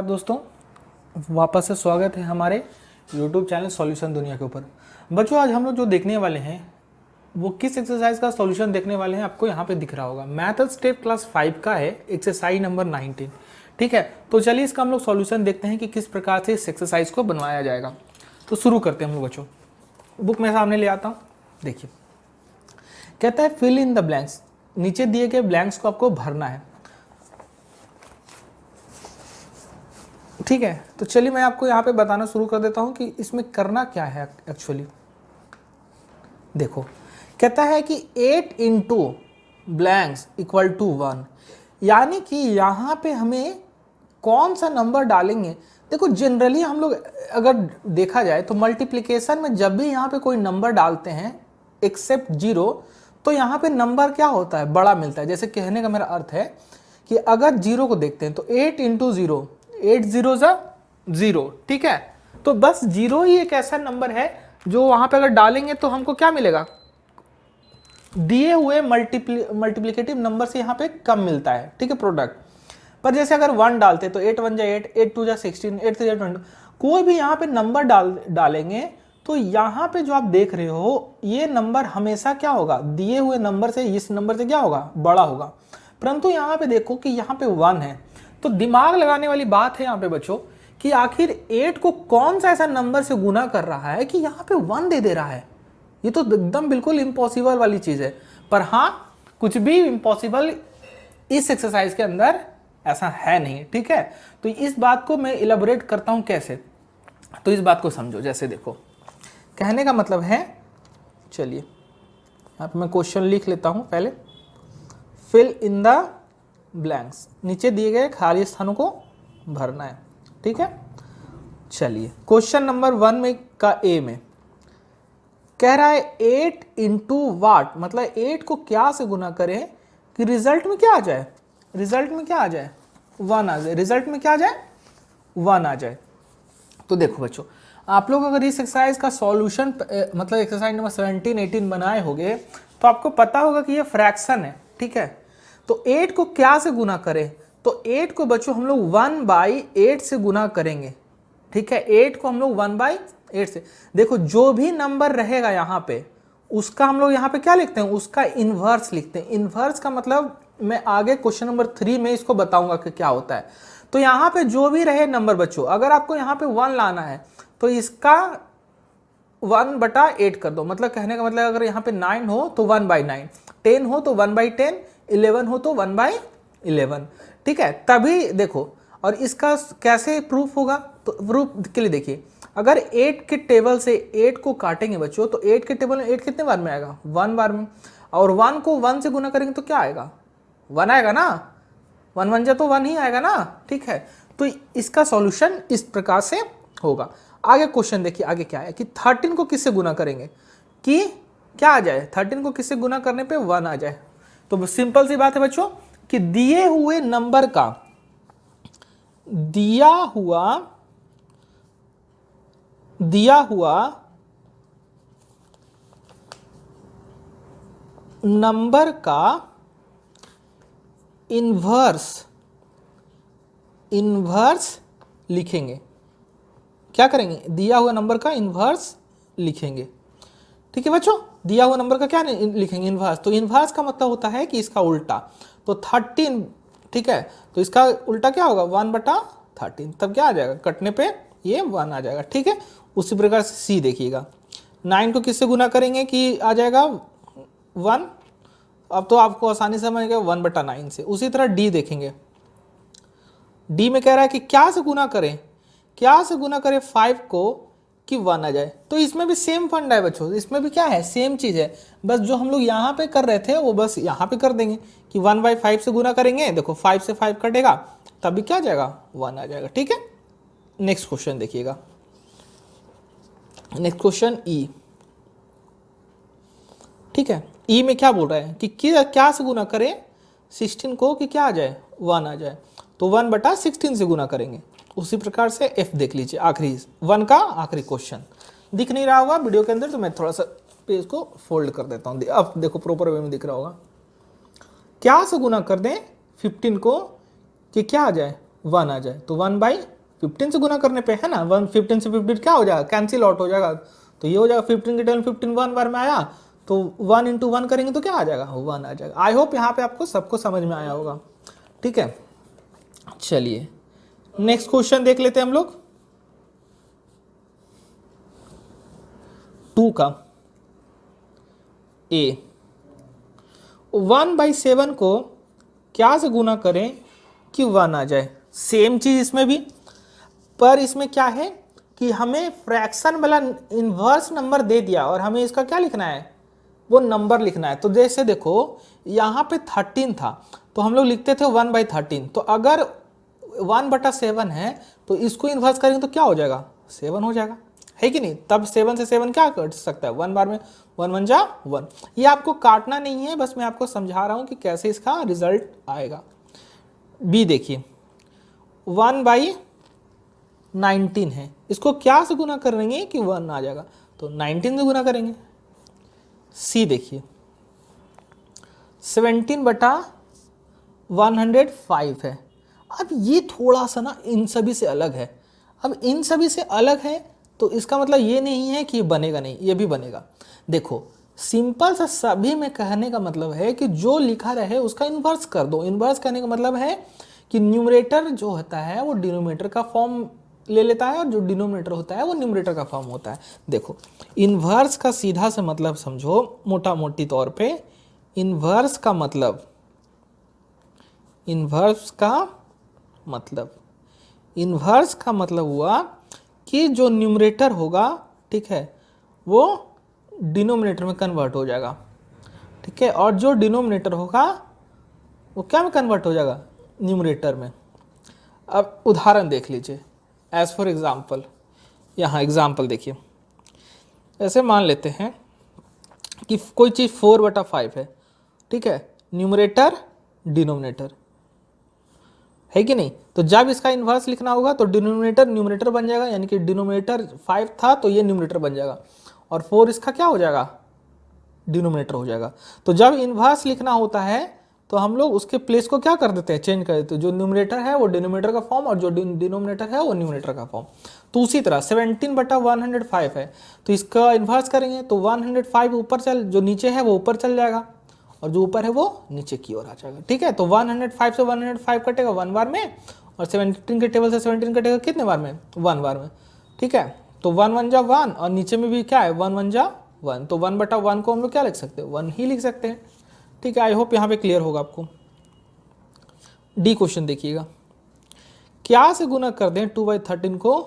दोस्तों, वापस से स्वागत है हमारे YouTube चैनल सॉल्यूशन दुनिया के ऊपर। बच्चों, आज हम लोग जो देखने वाले हैं वो किस एक्सरसाइज का सॉल्यूशन देखने वाले हैं आपको यहाँ पे दिख रहा होगा। मैथड स्टेप क्लास 5 का है, एक्सरसाइज नंबर 19। ठीक है, तो चलिए इसका हम लोग सॉल्यूशन देखते हैं कि किस प्रकार से इस एक्सरसाइज को बनवाया जाएगा। तो शुरू करते हैं हम लोग। बच्चों, बुक मैं सामने ले आता हूँ। देखिए, कहता है फिल इन द ब्लैंक्स। नीचे दिए गए ब्लैंक्स को आपको भरना है। ठीक है, तो चलिए मैं आपको यहाँ पे बताना शुरू कर देता हूँ कि इसमें करना क्या है एक्चुअली। देखो, कहता है कि 8 इंटू ब्लैंक्स इक्वल टू 1, यानी कि यहाँ पे हमें कौन सा नंबर डालेंगे। देखो, जनरली हम लोग अगर देखा जाए तो मल्टीप्लिकेशन में जब भी यहाँ पे कोई नंबर डालते हैं एक्सेप्ट 0, तो यहाँ पे नंबर क्या होता है, बड़ा मिलता है। जैसे कहने का मेरा अर्थ है कि अगर 0 को देखते हैं तो 8 इंटू 0, 8 0 0। ठीक है, तो बस 0 ही एक ऐसा नंबर है जो वहां पे अगर डालेंगे तो हमको क्या मिलेगा, दिए हुए मल्टीप्लिकेटिव नंबर से यहाँ पे कम मिलता है। ठीक है, प्रोडक्ट। पर जैसे अगर 1 डालते तो 8 1 जा 8, 8 2 जा 16, 8 3 जा 20। कोई भी यहाँ पे नंबर डालेंगे तो यहाँ पे जो आप देख रहे हो ये नंबर हमेशा क्या होगा, दिए हुए नंबर से, इस नंबर से क्या होगा, बड़ा होगा। परंतु यहाँ पे देखो कि यहाँ पे 1 है, तो दिमाग लगाने वाली बात है यहाँ पे बच्चों कि आखिर 8 को कौन सा ऐसा नंबर से गुना कर रहा है कि यहाँ पे 1 दे रहा है। ये तो एकदम बिल्कुल इम्पॉसिबल वाली चीज है। पर हाँ, कुछ भी इम्पॉसिबल इस एक्सरसाइज के अंदर ऐसा है नहीं। ठीक है, तो इस बात को मैं इलेबोरेट करता हूं कैसे, तो इस बात को समझो। जैसे देखो, कहने का मतलब है, चलिए यहाँ पे मैं क्वेश्चन लिख लेता हूं पहले। फिल इन द ब्लैंक्स, नीचे दिए गए खाली स्थानों को भरना है। ठीक है, चलिए क्वेश्चन नंबर 1 में का ए में कह रहा है 8 इंटू वाट, मतलब 8 को क्या से गुना करें कि रिजल्ट में क्या आ जाए, रिजल्ट में क्या आ जाए, 1 आ जाए। रिजल्ट में क्या आ जाए, 1 आ जाए। तो देखो बच्चों, आप लोग अगर इस एक्सरसाइज का सॉल्यूशन मतलब एक्सरसाइज नंबर 17 18 बनाए होंगे तो आपको पता होगा कि ये फ्रैक्शन है। ठीक है, तो 8 को क्या से गुना करें, तो 8 को बच्चों हम लोग 1/8 से गुना करेंगे। ठीक है, 8 को हम लोग 1/8 से, देखो जो भी नंबर रहेगा यहाँ पे उसका हम लोग यहाँ पे क्या लिखते हैं, उसका इनवर्स लिखते हैं। इनवर्स का मतलब मैं आगे क्वेश्चन नंबर 3 में इसको बताऊंगा कि क्या होता है। तो यहाँ पे जो भी रहे नंबर बच्चों, अगर आपको यहाँ पे 1 लाना है तो इसका 1/8 कर दो। मतलब कहने का मतलब अगर यहाँ पे 9 हो तो 1/9, 10 हो तो 1/10, 11 हो तो 1/11। ठीक है, तभी देखो। और इसका कैसे प्रूफ होगा, तो प्रूफ के लिए देखिए, अगर 8 के टेबल से 8 को काटेंगे बच्चों तो 8 के टेबल में 8 कितने बार में आएगा, 1 बार में। और 1 को 1 से गुना करेंगे तो क्या आएगा, 1 आएगा ना, 1 1 जा तो 1 ही आएगा ना। ठीक है, तो इसका सॉल्यूशन इस प्रकार से होगा। आगे क्वेश्चन देखिए, आगे क्या है कि 13 को किससे गुना करेंगे कि क्या आ जाए, 13 को किससे गुना करने पे 1 आ जाए। तो सिंपल सी बात है बच्चों कि दिए हुए नंबर का, दिया हुआ नंबर का इन्वर्स लिखेंगे। क्या करेंगे, दिया हुआ नंबर का इन्वर्स लिखेंगे। ठीक है बच्चों, दिया हुआ नंबर का क्या लिखेंगे, इन्वर्स। तो इन्वर्स का मतलब होता है कि इसका उल्टा। तो 13, ठीक है, तो इसका उल्टा क्या होगा, 1/13। तब क्या आ जाएगा, कटने पे ये 1 आ जाएगा। ठीक है, उसी प्रकार से सी देखिएगा, 9 को किससे गुना करेंगे कि आ जाएगा 1। अब तो आपको आसानी से समझ गया, 1/9 से। उसी तरह डी देखेंगे, डी में कह रहा है कि क्या से गुना करें, क्या से गुना करें 5 को कि 1 आ जाए। तो इसमें भी सेम फंडा है बच्चों, इसमें भी क्या है, सेम चीज है। बस जो हम लोग यहाँ पे कर रहे थे वो बस यहाँ पे कर देंगे कि 1/5 से गुना करेंगे। देखो 5 से 5 कटेगा, तभी क्या आ जाएगा, 1 आ जाएगा। ठीक है, नेक्स्ट क्वेश्चन देखिएगा। नेक्स्ट क्वेश्चन ई। ठीक है, ई में क्या बोल रहा है कि क्या से गुना करें 16 को कि क्या आ जाए, 1 आ जाए। तो 1/16 से गुना करेंगे। उसी प्रकार से एफ देख लीजिए, आखिरी 1 का आखिरी क्वेश्चन दिख नहीं रहा होगा वीडियो के अंदर, तो मैं थोड़ा सा पेज को फोल्ड कर देता हूँ। अब देखो प्रॉपर वे में दिख रहा होगा। क्या से गुना कर दें 15 को कि क्या आ जाए, 1 आ जाए। तो 1/15 15 से गुना करने पे है ना, 15 से 15 क्या हो जाएगा, कैंसिल आउट हो जाएगा, तो ये हो जाएगा 15 के टेबल 15 1 बार में आया, तो 1 इंटू 1 करेंगे तो क्या आ जाएगा, 1 आ जाएगा। आई होप यहाँ पे आपको सबको समझ में आया होगा, ठीक है। चलिए नेक्स्ट क्वेश्चन देख लेते हैं हम लोग, 2 का ए। 1/7 को क्या से गुना करें कि 1 आ जाए, सेम चीज इसमें भी, पर इसमें क्या है कि हमें फ्रैक्शन वाला इन्वर्स नंबर दे दिया और हमें इसका क्या लिखना है, वो नंबर लिखना है। तो जैसे देखो यहाँ पे 13 था तो हम लोग लिखते थे 1/13, तो अगर 1/7 है तो इसको इन्वर्स करेंगे तो क्या हो जाएगा, 7 हो जाएगा, है कि नहीं। तब 7 से 7 क्या कट सकता है, 1 बार में 1 1 जा 1। ये आपको काटना नहीं है, बस मैं आपको समझा रहा हूँ कि कैसे इसका रिजल्ट आएगा। बी देखिए 1/19 है, इसको क्या से गुना करेंगे कि 1 आ जाएगा, तो 19 से गुना करेंगे। सी देखिए 17/105 है। अब ये थोड़ा सा ना इन सभी से अलग है, अब इन सभी से अलग है तो इसका मतलब ये नहीं है कि बनेगा नहीं, ये भी बनेगा। देखो सिंपल सा सभी में कहने का मतलब है कि जो लिखा रहे उसका इन्वर्स कर दो। इन्वर्स करने का मतलब है कि न्यूमरेटर जो होता है वो डिनोमिनेटर का फॉर्म ले लेता है और जो डिनोमिनेटर होता है वो न्यूमरेटर का फॉर्म होता है। देखो इन्वर्स का सीधा से मतलब समझो मोटा मोटी तौर पे, इन्वर्स का मतलब हुआ कि जो न्यूमरेटर होगा, ठीक है, वो डिनोमिनेटर में कन्वर्ट हो जाएगा, ठीक है, और जो डिनोमिनेटर होगा वो क्या में कन्वर्ट हो जाएगा, न्यूमरेटर में। अब उदाहरण देख लीजिए, एज फॉर एग्जाम्पल, यहाँ एग्जाम्पल देखिए, ऐसे मान लेते हैं कि कोई चीज़ 4/5 है, ठीक है, न्यूमरेटर डिनोमिनेटर, है कि नहीं। तो जब इसका इन्वर्स लिखना होगा तो डिनोमिनेटर न्यूमरेटर बन जाएगा, यानी कि डिनोमिनेटर 5 था तो ये न्यूमरेटर बन जाएगा, और 4 इसका क्या हो जाएगा, डिनोमिनेटर हो जाएगा। तो जब इन्वर्स लिखना होता है तो हम लोग उसके प्लेस को क्या कर देते हैं, चेंज कर देते हैं। जो न्यूमरेटर है वो डिनोमिनेटर का फॉर्म और जो डिनोमिनेटर है वो न्यूमरेटर का फॉर्म। तो उसी तरह 17/105 है, तो इसका इन्वर्स करेंगे तो 105 ऊपर चल, जो नीचे है वो ऊपर चल जाएगा और जो ऊपर है वो नीचे की ओर आ जाएगा, ठीक है। तो 105 से 105 कटेगा 1 बार में, और 17 के टेबल से 17 कटेगा कितने बार में, 1 बार में, ठीक है। तो 1 1 जा 1, और नीचे में भी क्या है 1 1 जा 1, तो 1/1 को हम लोग क्या लिख सकते हैं, 1 ही लिख सकते हैं, ठीक है। आई होप यहाँ पे क्लियर होगा आपको। डी क्वेश्चन देखिएगा, क्या से गुना कर दें 2/13 को,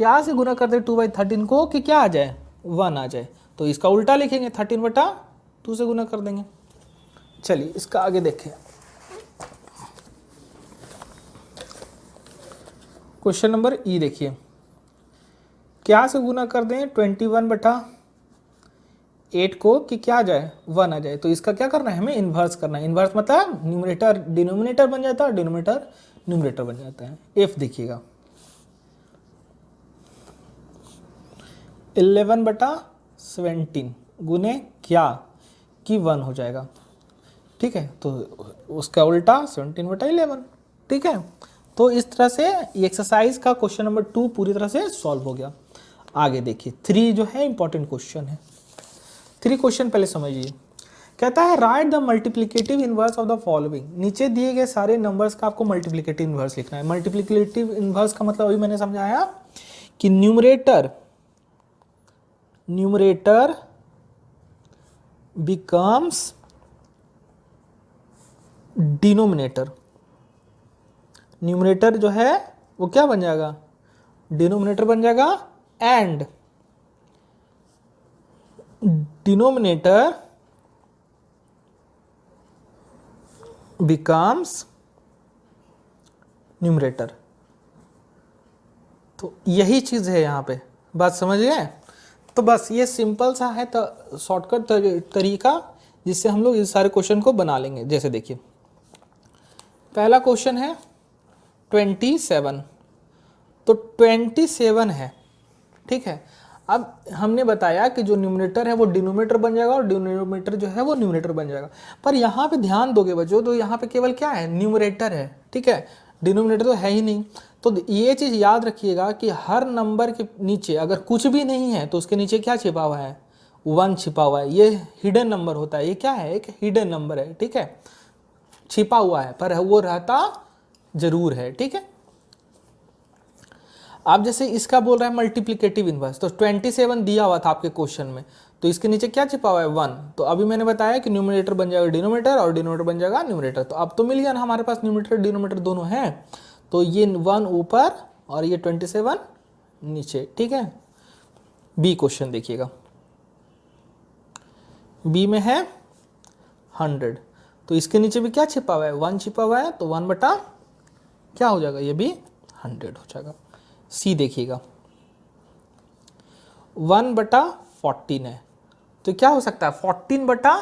क्या से गुना कर दें 2/13 को कि क्या आ जाए, 1 आ जाए। तो इसका उल्टा लिखेंगे, 13/2 से गुना कर देंगे। चलिए इसका आगे देखें, क्वेश्चन नंबर ई देखिए, क्या से गुना कर दें 21/8 को कि क्या आ जाए, 1 आ जाए। तो इसका क्या करना है, हमें इन्वर्स करना है। इन्वर्स मतलब न्यूमरेटर डिनोमिनेटर बन जाता है, डिनोमिनेटर न्यूमरेटर बन जाता है। एफ देखिएगा 11/17 गुने क्या कि 1 हो जाएगा, ठीक है। तो उसका उल्टा 17/11, ठीक है। तो इस तरह से एक्सरसाइज का क्वेश्चन नंबर 2 पूरी तरह से सॉल्व हो गया। आगे देखिए 3 जो है इंपॉर्टेंट क्वेश्चन है। 3 क्वेश्चन पहले समझिए, कहता है right the multiplicative inverse of the following. नीचे दिए गए सारे नंबर्स का आपको मल्टीप्लिकेटिव इनवर्स लिखना है। मल्टीप्लिकेटिव इनवर्स का मतलब अभी मैंने समझाया कि न्यूमरेटर बिकम्स डिनोमिनेटर, न्यूमरेटर जो है वो क्या बन जाएगा, डिनोमिनेटर बन जाएगा, एंड डिनोमिनेटर बिकम्स न्यूमरेटर। तो यही चीज है यहाँ पे, बात समझ गए। तो बस ये सिंपल सा है तो शॉर्टकट तरीका जिससे हम लोग इस सारे क्वेश्चन को बना लेंगे। जैसे देखिए पहला क्वेश्चन है 27, तो 27 है, ठीक है। अब हमने बताया कि जो न्यूमरेटर है वो डिनोमिनेटर बन जाएगा और डिनोमिनेटर जो है वो न्यूमरेटर बन जाएगा। पर यहाँ पे ध्यान दोगे बच्चों, तो यहाँ पे केवल क्या है, न्यूमरेटर है, ठीक है, डिनोमिनेटर तो है ही नहीं। तो ये चीज़ याद रखिएगा कि हर नंबर के नीचे अगर कुछ भी नहीं है तो उसके नीचे क्या छिपा हुआ है, 1 छिपा हुआ है। ये हिडन नंबर होता है, ये क्या है, एक हिडन नंबर है, ठीक है, छिपा हुआ है पर वो रहता जरूर है, ठीक है। आप जैसे इसका बोल रहे हैं मल्टीप्लिकेटिव इनवर्स, तो 27 दिया हुआ था आपके क्वेश्चन में, तो इसके नीचे क्या छिपा हुआ है, 1। तो अभी मैंने बताया कि न्यूमरेटर बन जाएगा डिनोमिनेटर और डिनोमिनेटर बन जाएगा न्यूमरेटर। तो अब तो मिल गया ना, हमारे पास न्यूमरेटर डिनोमिनेटर दोनों हैं। तो ये 1 ऊपर और ये 27 नीचे, ठीक है। बी क्वेश्चन देखिएगा, बी में है 100, तो इसके नीचे भी क्या छिपा हुआ है, 1 छिपा हुआ है, तो 1 बटा क्या हो जाएगा, ये भी 100 हो जाएगा। सी देखिएगा, 1 बटा 14 है, तो क्या हो सकता है 14 बटा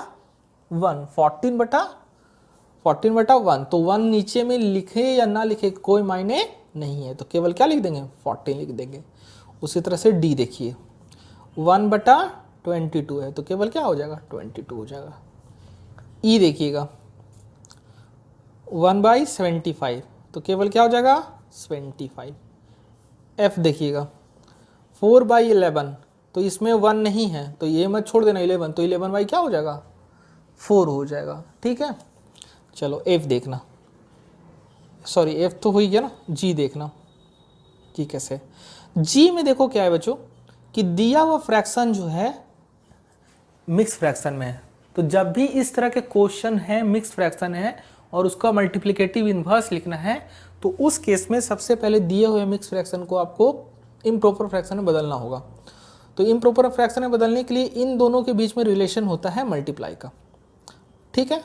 1, 14 बटा 1, तो 1 नीचे में लिखे या ना लिखे कोई मायने नहीं है, तो केवल क्या लिख देंगे, 14 लिख देंगे। उसी तरह से डी देखिए, 1 बटा 22 है, तो केवल क्या हो जाएगा, 22 हो जाएगा। ई देखिएगा, 1/75, तो केवल क्या हो जाएगा, 25। एफ देखिएगा, 4/11, तो इसमें 1 नहीं है, तो ये मत छोड़ देना 11, तो 11 बाई क्या हो जाएगा, 4 हो जाएगा, ठीक है। चलो एफ देखना, सॉरी एफ तो हो ही गया ना, जी देखना, जी कैसे, जी में देखो क्या है बच्चों कि दिया हुआ फ्रैक्शन जो है मिक्स फ्रैक्शन में है। तो जब भी इस तरह के क्वेश्चन है मिक्स फ्रैक्शन है और उसका मल्टीप्लिकेटिव इन्वर्स लिखना है, तो उस केस में सबसे पहले दिए हुए मिक्स फ्रैक्शन को आपको इम्प्रॉपर फ्रैक्शन में बदलना होगा। तो इम्प्रॉपर फ्रैक्शन में बदलने के लिए इन दोनों के बीच में रिलेशन होता है मल्टीप्लाई का, ठीक है,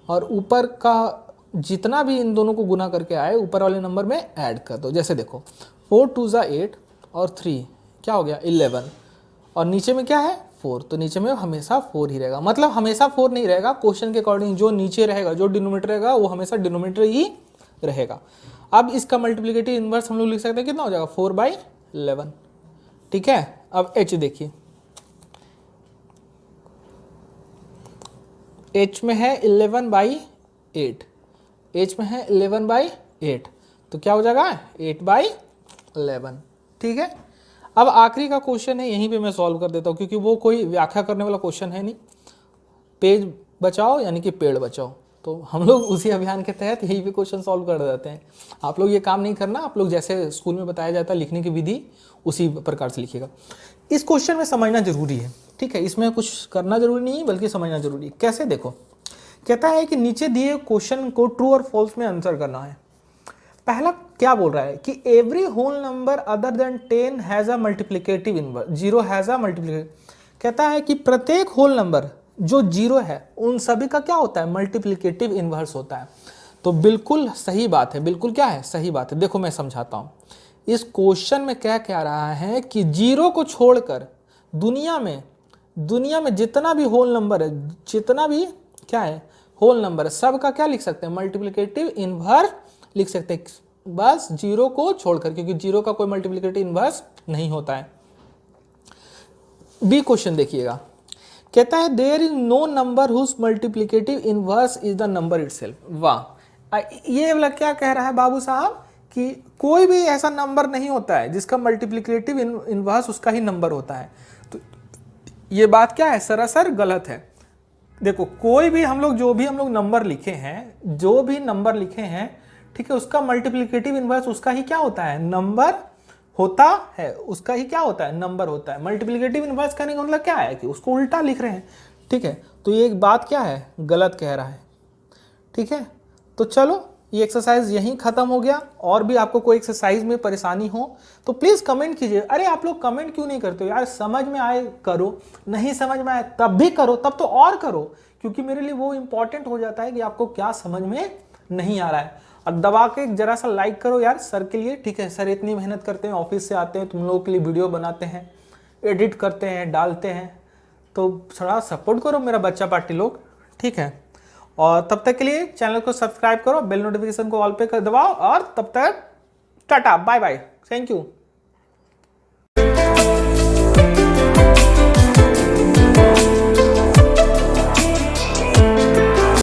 और ऊपर का जितना भी इन दोनों को गुना करके आए ऊपर वाले नंबर में ऐड कर दो। जैसे देखो 4 2 ज़ा 8 और 3 क्या हो गया 11, और नीचे में क्या है 4, तो नीचे में हमेशा 4 ही रहेगा, मतलब हमेशा 4 नहीं रहेगा, क्वेश्चन के अकॉर्डिंग जो नीचे रहेगा, जो डिनोमिनेटर रहेगा वो हमेशा डिनोमिनेटर ही रहेगा। अब इसका मल्टीप्लिकेटिव इनवर्स हम लोग लिख सकते हैं, कितना हो जाएगा 4/11, ठीक है। अब एच देखिए, एच में है 11/8, एच में है 11/8, तो क्या हो जाएगा 8/11, ठीक है। अब आखिरी का क्वेश्चन है, यहीं पे मैं सॉल्व कर देता हूँ क्योंकि वो कोई व्याख्या करने वाला क्वेश्चन है नहीं। पेज बचाओ यानी कि पेड़ बचाओ, तो हम लोग उसी अभियान के तहत यही पे क्वेश्चन सॉल्व कर देते हैं। आप लोग ये काम नहीं करना, आप लोग जैसे स्कूल में बताया जाता है लिखने की विधि उसी प्रकार से लिखिएगा। इस क्वेश्चन में समझना जरूरी है, ठीक है, इसमें कुछ करना जरूरी नहीं है बल्कि समझना जरूरी है। कैसे देखो, कहता है कि नीचे दिए क्वेश्चन को ट्रू और फॉल्स में आंसर करना है। पहला क्या बोल रहा है कि every whole number other than 10 has a multiplicative inverse, 0 has a multiplicative. कहता है कि प्रत्येक होल नंबर जो 0 है उन सभी का क्या होता है, मल्टीप्लिकेटिव इनवर्स होता है। तो बिल्कुल सही बात है, बिल्कुल क्या है, सही बात है। देखो मैं समझाता हूं, इस क्वेश्चन में क्या कह रहा है कि 0 को छोड़कर दुनिया में जितना भी होल नंबर है, जितना भी क्या है होल नंबर है, सबका क्या लिख सकते हैं, मल्टीप्लिकेटिव इनवर्स लिख सकते हैं, बस 0 को छोड़कर, क्योंकि 0 का कोई मल्टीप्लिकेटिव इनवर्स नहीं होता है। बी क्वेश्चन देखिएगा, कहता है there is no number whose multiplicative inverse is the number itself. वाह, ये वाला क्या कह रहा है बाबू साहब कि कोई भी ऐसा नंबर नहीं होता है जिसका मल्टीप्लिकेटिव इनवर्स उसका ही नंबर होता है। तो ये बात क्या है, सरासर गलत है। देखो कोई भी हम लोग जो भी हम लोग नंबर लिखे हैं, ठीक है, उसका मल्टीप्लिकेटिव इनवर्स उसका ही क्या होता है, नंबर होता है, उसका ही क्या होता है, नंबर होता है। मल्टीप्लिकेटिव इनवर्स करने का मतलब क्या है कि उसको उल्टा लिख रहे हैं, ठीक है। तो ये एक बात क्या है, गलत कह रहा है, ठीक है। तो चलो ये एक्सरसाइज यहीं खत्म हो गया। और भी आपको कोई एक्सरसाइज में परेशानी हो तो प्लीज कमेंट कीजिए। अरे आप लोग कमेंट क्यों नहीं करते हो यार, समझ में आए करो, नहीं समझ में आए तब भी करो, तब तो और करो, क्योंकि मेरे लिए वो इंपॉर्टेंट हो जाता है कि आपको क्या समझ में नहीं आ रहा है। और दबा के जरा सा लाइक करो यार सर के लिए, ठीक है। सर इतनी मेहनत करते हैं, ऑफिस से आते हैं, तुम लोगों के लिए वीडियो बनाते हैं, एडिट करते हैं, डालते हैं, तो थोड़ा सपोर्ट करो मेरा बच्चा पार्टी लोग, ठीक है। और तब तक के लिए चैनल को सब्सक्राइब करो, बेल नोटिफिकेशन को ऑल पे कर दबाओ, और तब तक tata bye bye, thank you.